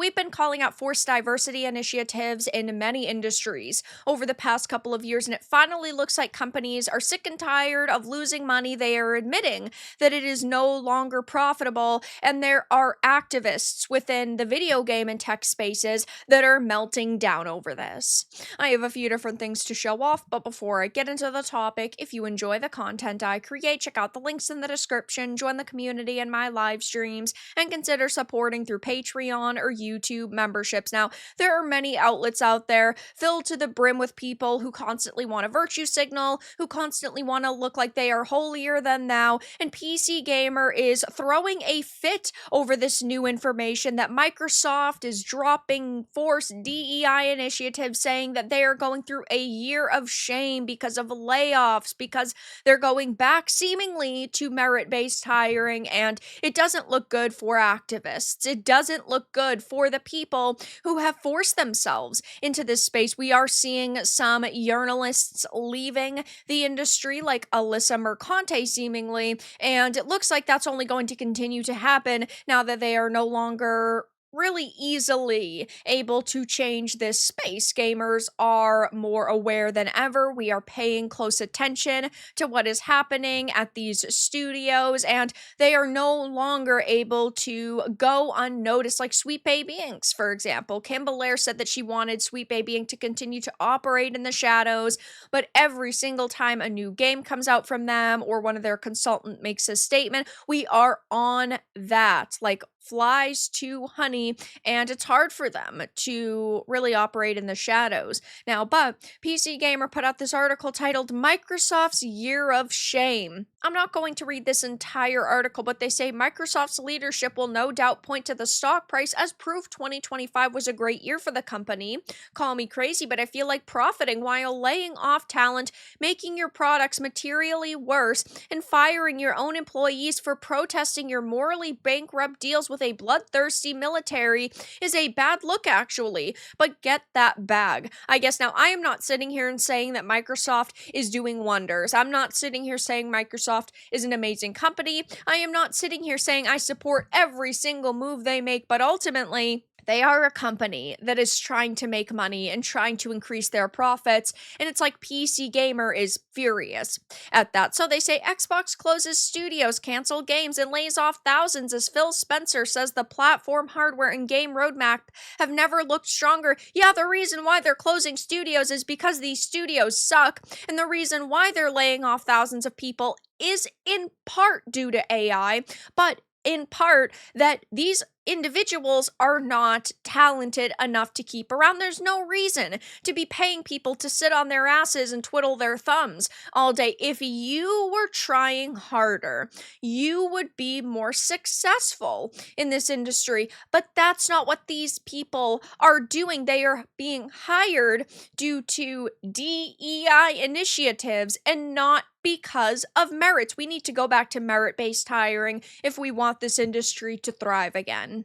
We've been calling out forced diversity initiatives in many industries over the past couple of years, and it finally looks like companies are sick and tired of losing money. They are admitting that it is no longer profitable, and there are activists within the video game and tech spaces that are melting down over this. I have a few different things to show off, but before I get into the topic, if you enjoy the content I create, check out the links in the description, join the community in my live streams, and consider supporting through Patreon or YouTube memberships. Now, there are many outlets out there filled to the brim with people who constantly want a virtue signal, who constantly want to look like they are holier than thou, and PC Gamer is throwing a fit over this new information that Microsoft is dropping forced DEI initiatives, saying that they are going through a year of shame because of layoffs, because they're going back seemingly to merit-based hiring, and it doesn't look good for activists. It doesn't look good for the people who have forced themselves into this space. We are seeing some journalists leaving the industry, like Alyssa Mercante seemingly, and it looks like that's only going to continue to happen now that they are no longer really easily able to change this space. Gamers are more aware than ever. We are paying close attention to what is happening at these studios, and they are no longer able to go unnoticed, like Sweet Baby Inks, for example. Kim Belair said that she wanted Sweet Baby Ink to continue to operate in the shadows, but every single time a new game comes out from them or one of their consultant makes a statement, we are on that, like flies to honey, and it's hard for them to really operate in the shadows. Now, but PC Gamer put out this article titled Microsoft's Year of Shame. I'm not going to read this entire article, but they say Microsoft's leadership will no doubt point to the stock price as proof 2025 was a great year for the company. Call me crazy, but I feel like profiting while laying off talent, making your products materially worse, and firing your own employees for protesting your morally bankrupt deals with a bloodthirsty military is a bad look, actually. But get that bag. I guess now I am not sitting here and saying that Microsoft is doing wonders. I'm not sitting here saying Microsoft is an amazing company. I am not sitting here saying I support every single move they make, but ultimately, they are a company that is trying to make money and trying to increase their profits, and it's like PC Gamer is furious at that. So they say Xbox closes studios, cancel games, and lays off thousands as Phil Spencer says the platform, hardware, and game roadmap have never looked stronger. Yeah, the reason why they're closing studios is because these studios suck, and the reason why they're laying off thousands of people is in part due to AI, but in part that these individuals are not talented enough to keep around. There's no reason to be paying people to sit on their asses and twiddle their thumbs all day. If you were trying harder, you would be more successful in this industry. But that's not what these people are doing. They are being hired due to DEI initiatives and not because of merits. We need to go back to merit-based hiring if we want this industry to thrive again.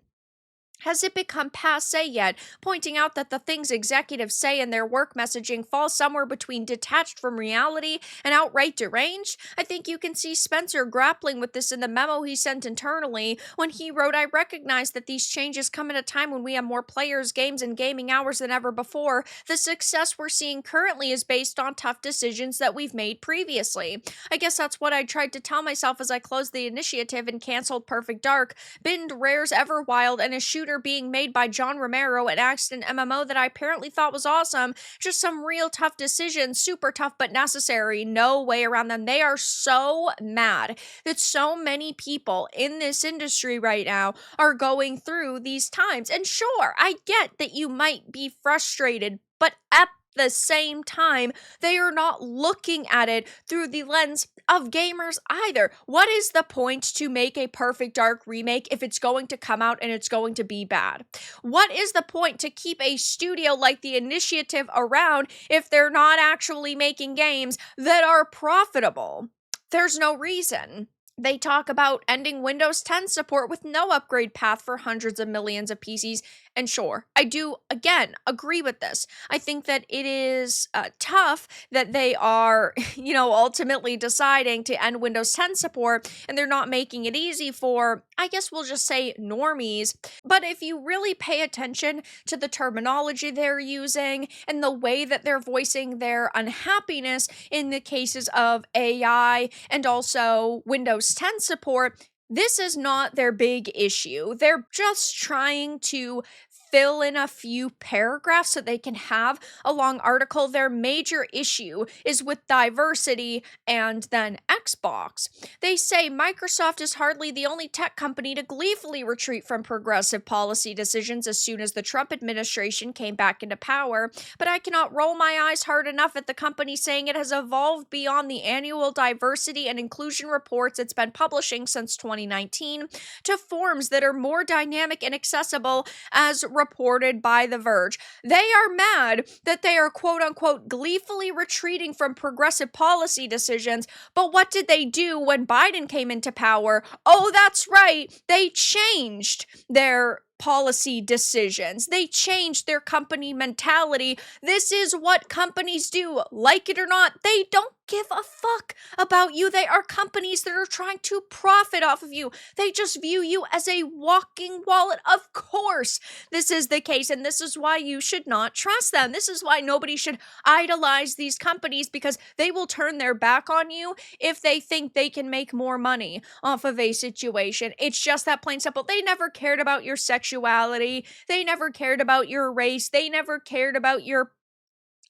Has it become passé yet, pointing out that the things executives say in their work messaging fall somewhere between detached from reality and outright deranged? I think you can see Spencer grappling with this in the memo he sent internally when he wrote, I recognize that these changes come at a time when we have more players, games, and gaming hours than ever before. The success we're seeing currently is based on tough decisions that we've made previously. I guess that's what I tried to tell myself as I closed the initiative and canceled Perfect Dark, binned Rare's Everwild, and a shooter being made by John Romero, an accident MMO that I apparently thought was awesome. Just some real tough decisions, super tough but necessary. No way around them. They are so mad that so many people in this industry right now are going through these times. And sure, I get that you might be frustrated, but at the same time, they are not looking at it through the lens of gamers either. What is the point to make a Perfect Dark remake if it's going to come out and it's going to be bad? What is the point to keep a studio like the Initiative around if they're not actually making games that are profitable? There's no reason. They talk about ending Windows 10 support with no upgrade path for hundreds of millions of PCs. And sure, I do, again, agree with this. I think that it is tough that they are, ultimately deciding to end Windows 10 support and they're not making it easy for, I guess we'll just say, normies. But if you really pay attention to the terminology they're using and the way that they're voicing their unhappiness in the cases of AI and also Windows 10 support, this is not their big issue. They're just trying to fill in a few paragraphs so they can have a long article. Their major issue is with diversity and then Xbox. They say Microsoft is hardly the only tech company to gleefully retreat from progressive policy decisions as soon as the Trump administration came back into power, but I cannot roll my eyes hard enough at the company saying it has evolved beyond the annual diversity and inclusion reports it's been publishing since 2019 to forms that are more dynamic and accessible as reported by The Verge. They are mad that they are quote unquote gleefully retreating from progressive policy decisions, but what did they do when Biden came into power? Oh, that's right. They changed their policy decisions. They changed their company mentality. This is what companies do. Like it or not, they don't give a fuck about you. They are companies that are trying to profit off of you. They just view you as a walking wallet. Of course, this is the case, and this is why you should not trust them. This is why nobody should idolize these companies, because they will turn their back on you if they think they can make more money off of a situation. It's just that plain simple. They never cared about your sexuality. They never cared about your race. They never cared about your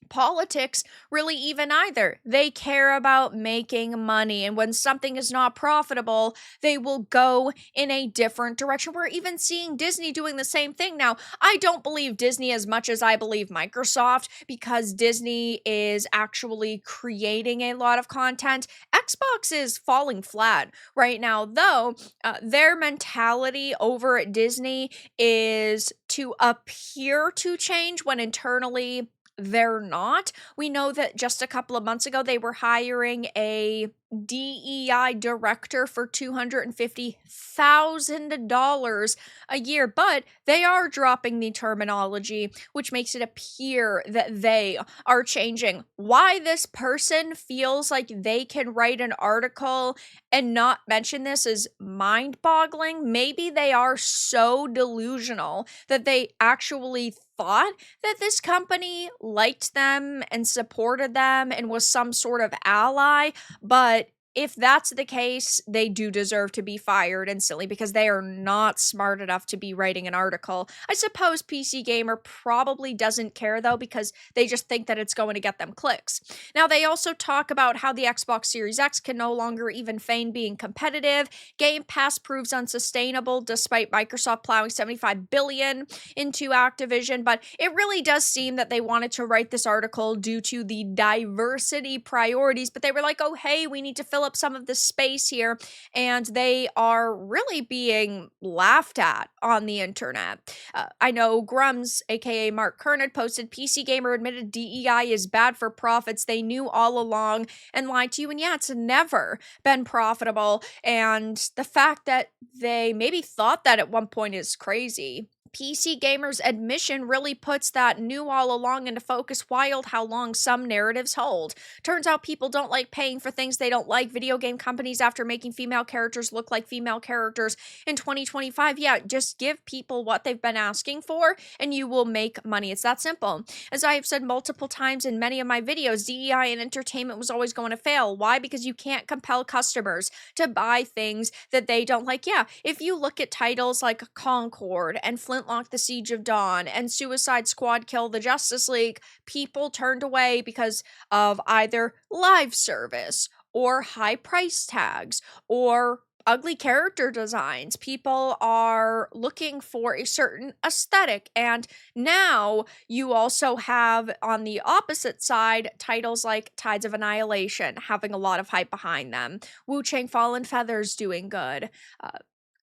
politics, really, even either. They care about making money, and when something is not profitable, they will go in a different direction. We're even seeing Disney doing the same thing now. I don't believe Disney as much as I believe Microsoft, because Disney is actually creating a lot of content. Xbox is falling flat right now, though. Their mentality over at Disney is to appear to change when internally they're not. We know that just a couple of months ago, they were hiring a DEI director for $250,000 a year, but they are dropping the terminology, which makes it appear that they are changing. Why this person feels like they can write an article and not mention this is mind-boggling. Maybe they are so delusional that they actually thought that this company liked them and supported them and was some sort of ally, but if that's the case, they do deserve to be fired instantly because they are not smart enough to be writing an article. I suppose PC Gamer probably doesn't care though, because they just think that it's going to get them clicks. Now, they also talk about how the Xbox Series X can no longer even feign being competitive. Game Pass proves unsustainable despite Microsoft plowing $75 billion into Activision, but it really does seem that they wanted to write this article due to the diversity priorities, but they were like, oh, hey, we need to fill up some of the space here, and they are really being laughed at on the internet. I know Grums, aka Mark Kern, had posted, PC Gamer admitted DEI is bad for profits. They knew all along and lied to you, and yeah, it's never been profitable, and the fact that they maybe thought that at one point is crazy. PC Gamer's admission really puts that knew all along into focus. Wild how long some narratives hold. Turns out people don't like paying for things they don't like. Video game companies, after making female characters look like female characters in 2025, yeah, just give people what they've been asking for and you will make money. It's that simple. As I have said multiple times in many of my videos, DEI in entertainment was always going to fail. Why? Because you can't compel customers to buy things that they don't like. Yeah, if you look at titles like Concord and Flintlock: The Siege of Dawn and Suicide Squad: Kill the Justice League, people turned away because of either live service or high price tags or ugly character designs. People are looking for a certain aesthetic. And now you also have, on the opposite side, titles like Tides of Annihilation having a lot of hype behind them. Wu Chang Fallen Feathers doing good.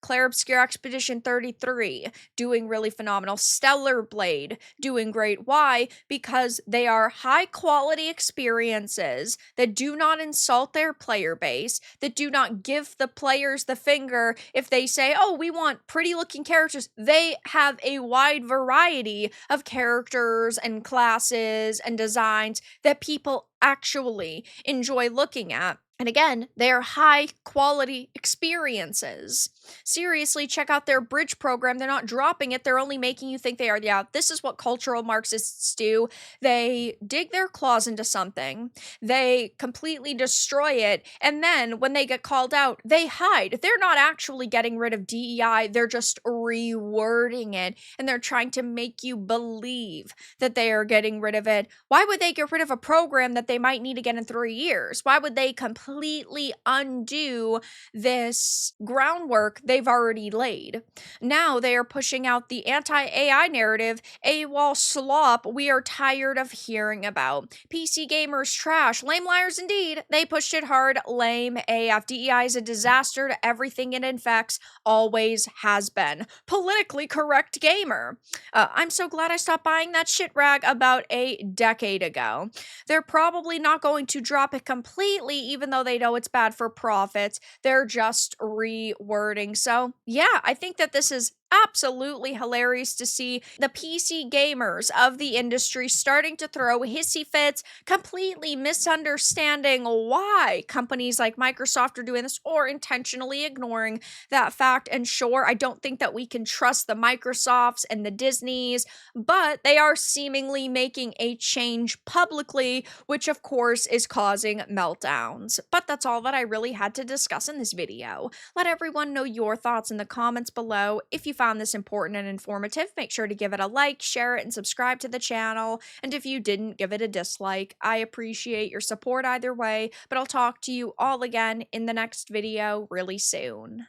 Claire Obscure Expedition 33 doing really phenomenal. Stellar Blade doing great. Why? Because they are high quality experiences that do not insult their player base, that do not give the players the finger if they say, oh, we want pretty looking characters. They have a wide variety of characters and classes and designs that people actually enjoy looking at. And again, they are high quality experiences. Seriously, check out their bridge program. They're not dropping it, they're only making you think they are. Yeah, this is what cultural Marxists do. They dig their claws into something, they completely destroy it, and then when they get called out, they hide. They're not actually getting rid of DEI, they're just rewording it, and they're trying to make you believe that they are getting rid of it. Why would they get rid of a program that they might need again in 3 years? Why would they completely undo this groundwork they've already laid? Now they are pushing out the anti-AI narrative, AWOL slop we are tired of hearing about. PC gamers trash, lame liars indeed. They pushed it hard, lame AF. DEI is a disaster to everything it infects, always has been. Politically correct gamer. I'm so glad I stopped buying that shit rag about a decade ago. They're probably not going to drop it completely, even though they know it's bad for profits. They're just rewording. So, yeah, I think that this is absolutely hilarious to see the PC gamers of the industry starting to throw hissy fits, completely misunderstanding why companies like Microsoft are doing this or intentionally ignoring that fact. And sure, I don't think that we can trust the Microsofts and the Disneys, but they are seemingly making a change publicly, which of course is causing meltdowns. But that's all that I really had to discuss in this video. Let everyone know your thoughts in the comments below. If you found this important and informative, make sure to give it a like, share it, and subscribe to the channel. And if you didn't, give it a dislike. I appreciate your support either way, but I'll talk to you all again in the next video really soon.